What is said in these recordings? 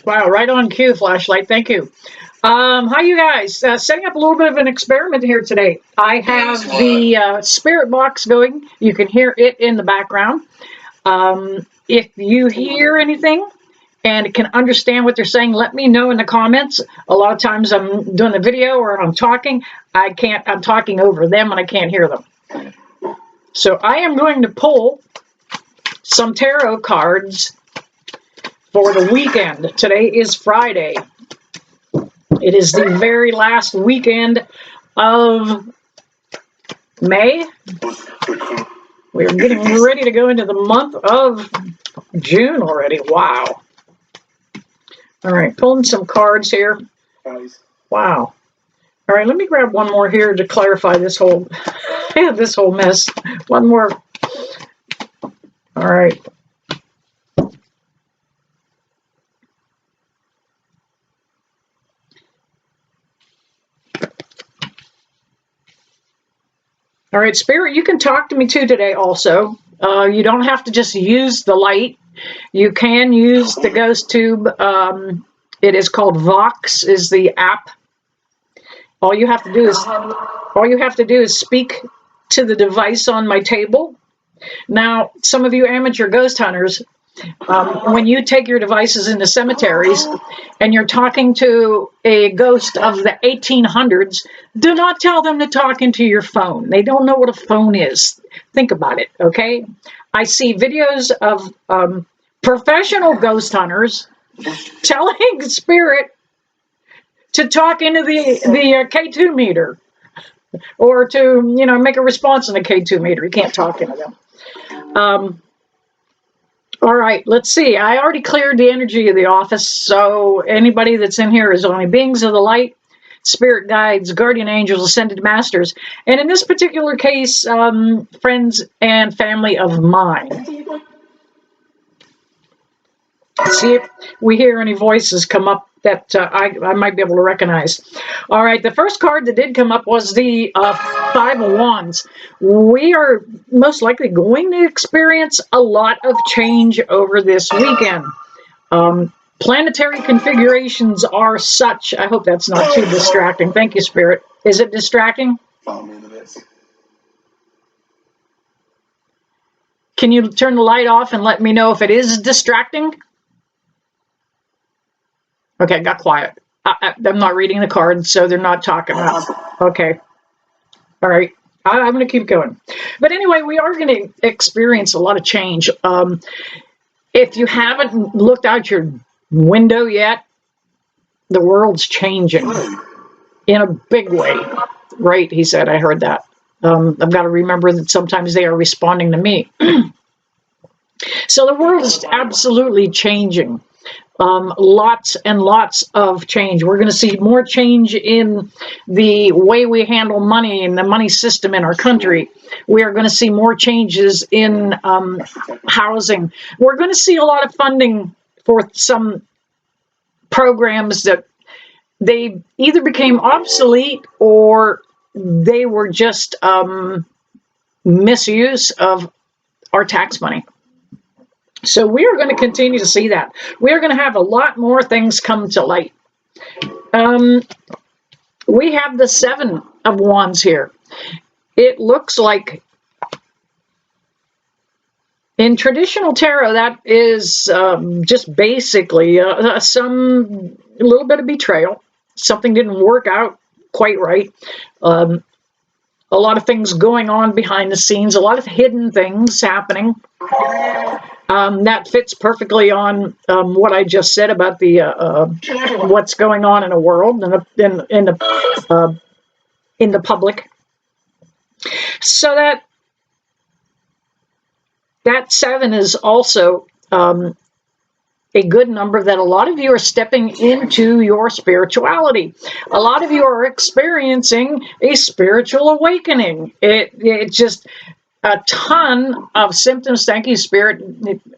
Wow, right on cue, flashlight. Thank you. Hi, you guys. Setting up a little bit of an experiment here today. I have the spirit box going. You can hear it in the background. If you hear anything and can understand what they're saying, let me know in the comments. A lot of times I'm doing the video or I'm talking. I'm talking over them and I can't hear them. So I am going to pull some tarot cards for the weekend. Today is Friday. It is the very last weekend of May. We're getting ready to go into the month of June already. Wow. All right, pulling some cards here. Wow. All right, let me grab one more here to clarify this whole this whole mess. One more. All right. All right, Spirit, you can talk to me too today also. You don't have to just use the light. You can use the GHOSTTUBE. It is called Vox, is the app. All you have to do is speak to the device on my table. Now, some of you amateur ghost hunters, when you take your devices into cemeteries and you're talking to a ghost of the 1800s, do not tell them to talk into your phone. They don't know what a phone is. Think about it, okay? I see videos of professional ghost hunters telling Spirit to talk into the K2 meter or to, make a response in the K2 meter. You can't talk into them. All right, let's see. I already cleared the energy of the office, so anybody that's in here is only beings of the light, spirit guides, guardian angels, ascended masters, and in this particular case, friends and family of mine. See if we hear any voices come up that I might be able to recognize. All right, the first card that did come up was the Five of Wands. We are most likely going to experience a lot of change over this weekend. Planetary configurations are such. I hope that's not too distracting. Thank you, Spirit. Is it distracting? Can you turn the light off and let me know if it is distracting? Okay, got quiet. I'm not reading the cards, so they're not talking. Okay. All right. I'm going to keep going. But anyway, we are going to experience a lot of change. If you haven't looked out your window yet, the world's changing in a big way. Right, he said. I heard that. I've got to remember that sometimes they are responding to me. So the world is absolutely changing. Lots and lots of change. We're going to see more change in the way we handle money and the money system in our country. We are going to see more changes in housing. We're going to see a lot of funding for some programs that they either became obsolete or they were just misuse of our tax money. So we are going to continue to see that. We are going to have a lot more things come to light. We have the Seven of Wands here. It looks like, in traditional tarot, that is just basically a little bit of betrayal. Something didn't work out quite right. A lot of things going on behind the scenes, a lot of hidden things happening. That fits perfectly on what I just said about the what's going on in the world and in the public. So that seven is also a good number that a lot of you are stepping into your spirituality. A lot of you are experiencing a spiritual awakening. It just a ton of symptoms. Thank you, Spirit,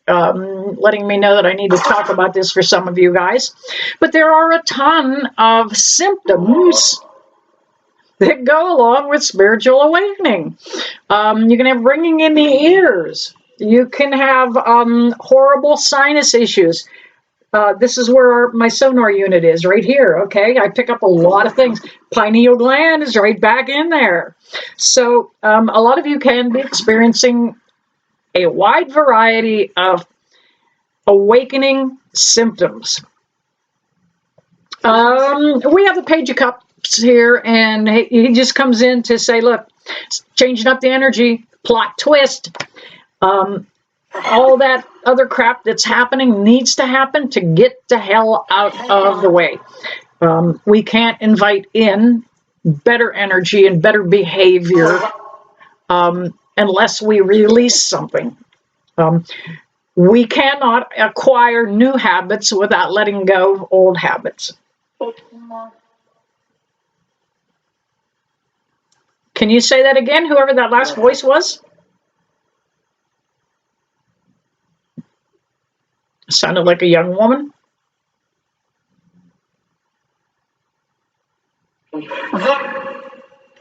letting me know that I need to talk about this for some of you guys. But there are a ton of symptoms that go along with spiritual awakening. You can have ringing in the ears. You can have horrible sinus issues. This is where my sonar unit is, right here, okay? I pick up a lot of things. Pineal gland is right back in there. So a lot of you can be experiencing a wide variety of awakening symptoms. We have the Page of Cups here, and he just comes in to say, look, changing up the energy, plot twist. All that other crap that's happening needs to happen to get the hell out of the way. We can't invite in better energy and better behavior unless we release something. We cannot acquire new habits without letting go of old habits. Can you say that again, whoever that last voice was? Sounded like a young woman.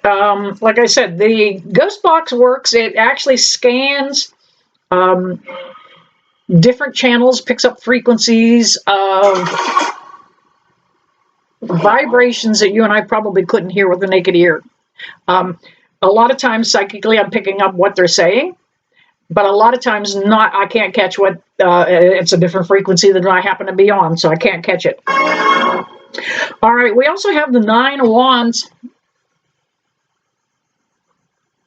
Like I said, the ghost box works. It actually scans different channels, picks up frequencies of vibrations that you and I probably couldn't hear with the naked ear. A lot of times psychically I'm picking up what they're saying, but a lot of times not. I can't catch what, it's a different frequency than I happen to be on, so I can't catch it. All right, we also have the 9 of Wands.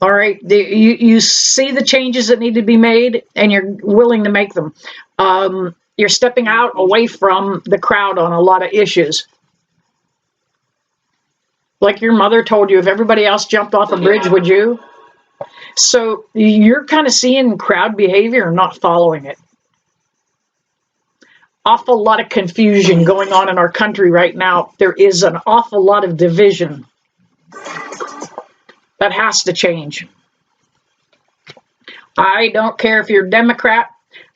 All right, you see the changes that need to be made, and you're willing to make them. You're stepping out away from the crowd on a lot of issues. Like your mother told you, if everybody else jumped off a bridge, would you? So you're kind of seeing crowd behavior and not following it. Awful lot of confusion going on in our country right now. There is an awful lot of division. That has to change. I don't care if you're Democrat,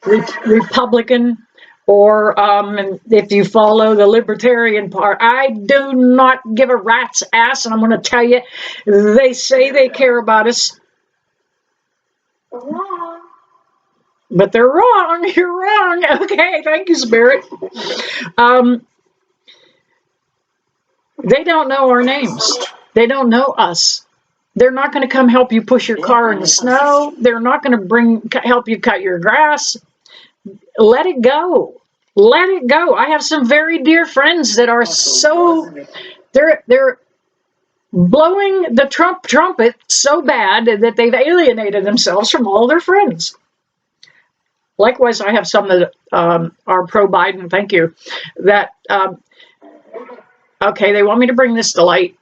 Republican, or if you follow the Libertarian part. I do not give a rat's ass, and I'm going to tell you, they say they care about us. But they're wrong. You're wrong. Okay, thank you, Spirit. They don't know our names. They don't know us. They're not going to come help you push your car in the snow. They're not going to help you cut your grass. Let it go. Let it go. I have some very dear friends that are so, they're blowing the trumpet so bad that they've alienated themselves from all their friends. Likewise, I have some that are pro-Biden, thank you, that, okay, they want me to bring this to light.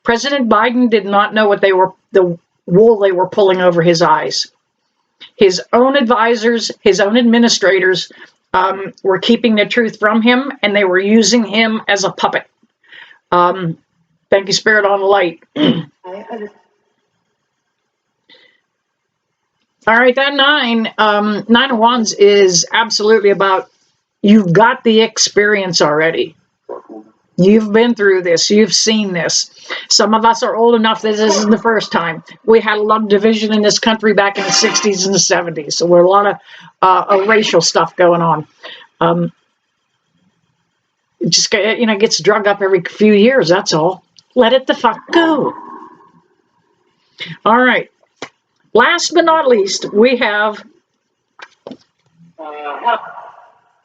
President Biden did not know what the wool they were pulling over his eyes. His own advisors, his own administrators were keeping the truth from him, and they were using him as a puppet. Thank you, Spirit on the light. All right, that 9 of Wands is absolutely about, you've got the experience already. You've been through this. You've seen this. Some of us are old enough that this isn't the first time. We had a lot of division in this country back in the 60s and the 70s. So we're a lot of racial stuff going on. It just, gets drug up every few years. That's all. Let it the fuck go. All right. Last but not least, we've got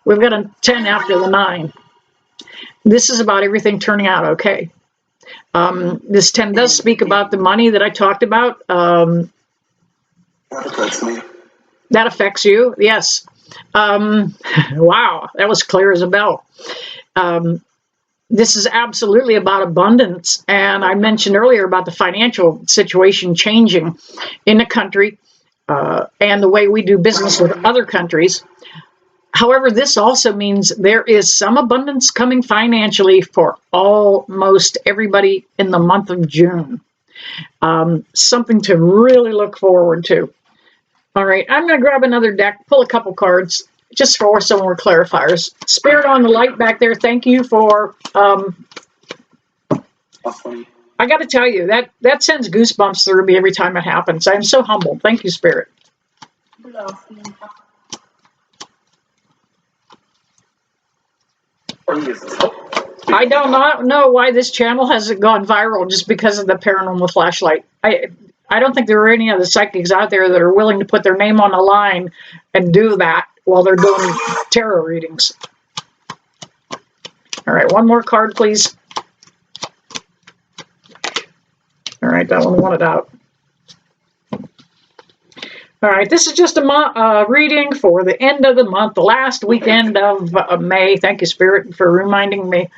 a 10 after the 9. This is about everything turning out okay. This 10 does speak about the money that I talked about. That affects me. That affects you, yes. Wow, that was clear as a bell. This is absolutely about abundance. And I mentioned earlier about the financial situation changing in the country and the way we do business with other countries. However, this also means there is some abundance coming financially for almost everybody in the month of June. Something to really look forward to. All right, I'm going to grab another deck, pull a couple cards, just for some more clarifiers. Spirit on the light back there, thank you for... I got to tell you, that sends goosebumps through me every time it happens. I'm so humbled. Thank you, Spirit. I do not know why this channel hasn't gone viral just because of the paranormal flashlight. I don't think there are any other psychics out there that are willing to put their name on the line and do that while they're doing tarot readings. All right, one more card, please. All right, that one wanted out. All right, this is just a reading for the end of the month, the last weekend of May. Thank you, Spirit, for reminding me.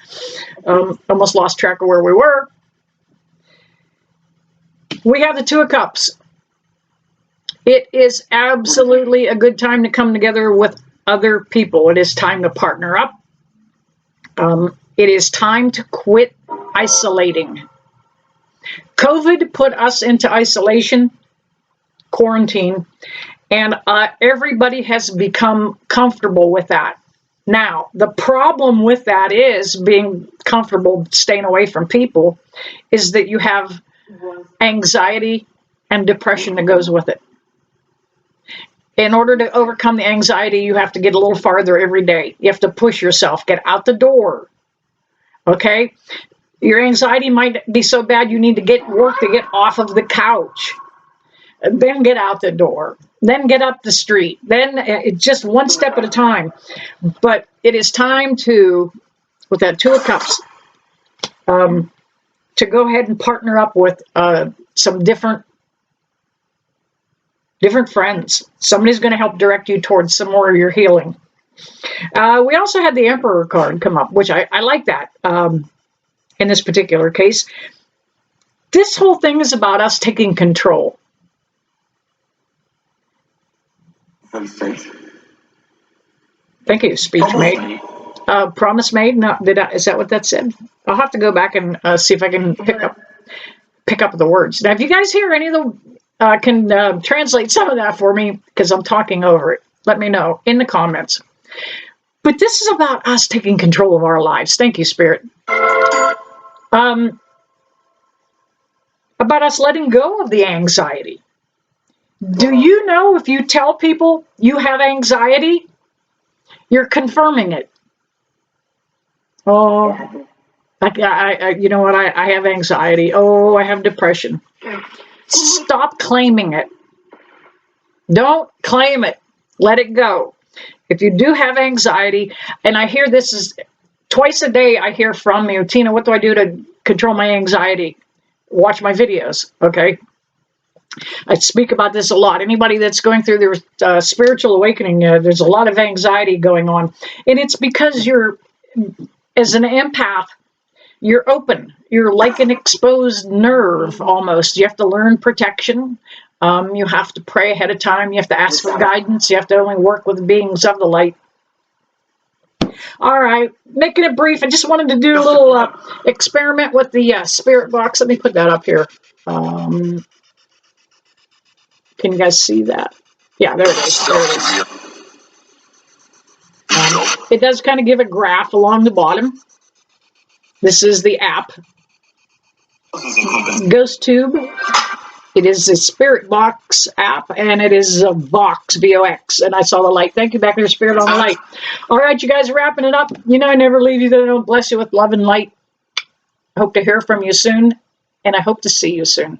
Almost lost track of where we were. We have the Two of Cups. It is absolutely a good time to come together with other people. It is time to partner up. It is time to quit isolating. COVID put us into isolation, quarantine, and everybody has become comfortable with that. Now, the problem with that is being comfortable staying away from people is that you have anxiety and depression that goes with it. In order to overcome the anxiety, you have to get a little farther every day. You have to push yourself, get out the door. Okay? Your anxiety might be so bad you need to get work to get off of the couch. Then get out the door. Then get up the street. Then it's just one step at a time. But it is time to, with that Two of Cups, to go ahead and partner up with some different friends. Somebody's going to help direct you towards some more of your healing. We also had the Emperor card come up, which I like that in this particular case. This whole thing is about us taking control. Thank you, speech made. Promise made? No, is that what that said? I'll have to go back and see if I can pick up the words. Now, if you guys hear any of the can translate some of that for me, because I'm talking over it, let me know in the comments. But this is about us taking control of our lives. Thank you, Spirit. About us letting go of the anxiety. Do you know if you tell people you have anxiety, you're confirming it? Oh, you know what? I have anxiety. Oh, I have depression. Stop claiming it. Don't claim it. Let it go. If you do have anxiety, and I hear this is twice a day, I hear from you, Tina, what do I do to control my anxiety? Watch my videos, okay? I speak about this a lot. Anybody that's going through their spiritual awakening, there's a lot of anxiety going on. And it's because you're, as an empath, you're open. You're like an exposed nerve almost. You have to learn protection. You have to pray ahead of time. You have to ask for guidance. You have to only work with beings of the light. All right, making it brief. I just wanted to do a little experiment with the spirit box. Let me put that up here. Can you guys see that? Yeah, there it is. There it is. It does kind of give a graph along the bottom. This is the app. GHOSTTUBE. It is a Spiritbox app, and it is a Vox, V-O-X. And I saw the light. Thank you, back there, Spirit on the light. All right, you guys, wrapping it up. You know I never leave you. That I don't bless you with love and light. I hope to hear from you soon, and I hope to see you soon.